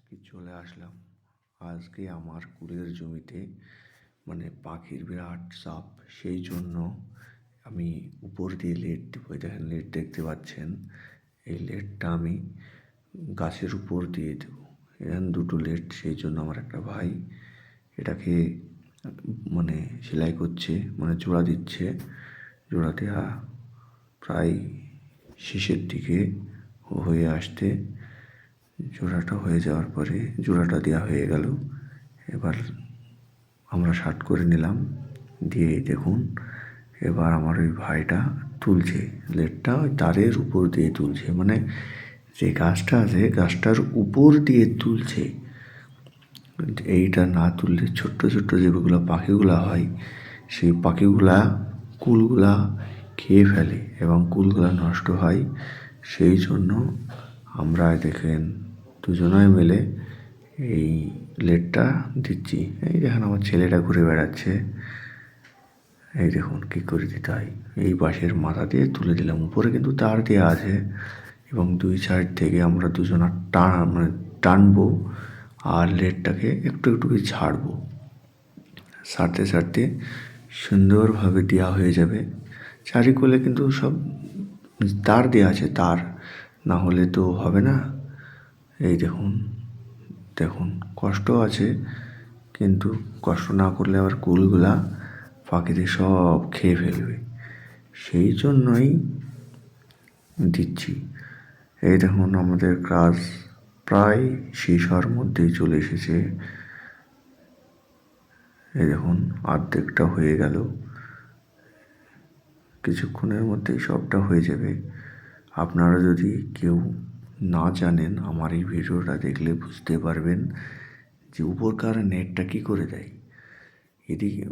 কি চলে আসলাম আজকে আমার কুলের জমিতে, মানে পাখির বিরাট চাপ। সেই জন্য আমি উপর দিয়ে লেট দেবো। এই দেখেন, লেট দেখতে পাচ্ছেন, এই লেটটা আমি গাছের উপর দিয়ে দেবো। এখানে দুটো লেট, সেই জন্য আমার একটা ভাই এটাকে মানে সেলাই করছে, মানে জোড়া দিচ্ছে। জোড়া দেওয়া প্রায় শেষের দিকে হয়ে আসতে, জোড়াটা হয়ে যাওয়ার পরে জোড়াটা দেওয়া হয়ে গেল। এবার আমরা শার্ট করে নিলাম, দিয়ে দেখুন এবার আমার ওই ভাইটা তুলছে লেটটা, ওই তারের উপর দিয়ে তুলছে, মানে যে গাছটা আছে গাছটার উপর দিয়ে তুলছে। এইটা না তুললে ছোট্ট ছোট্ট যেগুলো পাখিগুলা হয়, সেই পাখিগুলা কুলগুলা খেয়ে ফেলে এবং কুলগুলা নষ্ট হয়। সেই জন্য আমরা দেখেন দুজনে মিলে এই লেটটা দিচ্ছি। এই দেখেন আমার ছেলেটা ঘুরে বেড়াচ্ছে, এই দেখুন কী করে দিতে হয়। এই বাঁশের মাথা দিয়ে তুলে দিলাম, উপরে কিন্তু তার দেওয়া আছে এবং দুই সাইড থেকে আমরা দুজনা মানে টানবো আর লেটটাকে একটু একটু করে ছাড়বো। ছাড়তে ছাড়তে সুন্দরভাবে দেওয়া হয়ে যাবে। চারিকোলে কিন্তু সব তার দেওয়া আছে, তার না হলে তো হবে না। এই দেখুন দেখুন কষ্ট আছে, কিন্তু কষ্ট না করলে আবার কুলগুলা পাখিদের সব খেয়ে ফেলবে, সেই জন্যই দিচ্ছি। এই দেখুন আমাদের কাজ প্রায় শেষ হওয়ার মধ্যেই চলে এসেছে। এই দেখুন অর্ধেকটা হয়ে গেল, কিছুক্ষণের মধ্যেই সবটা হয়ে যাবে। আপনারা যদি কেউ না জানেন, আমার এই ভিডিওটা দেখলে বুঝতে পারবেন যে উপরকার নেটটা কী করে দেয়। এদিকে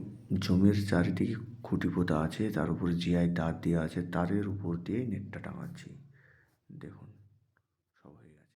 জমির চারিদিকে খুঁটি পোঁতা আছে, তার উপরে জিআই তার দেওয়া আছে, তারের উপর দিয়ে নেটটা টাঙাচ্ছি। দেখুন।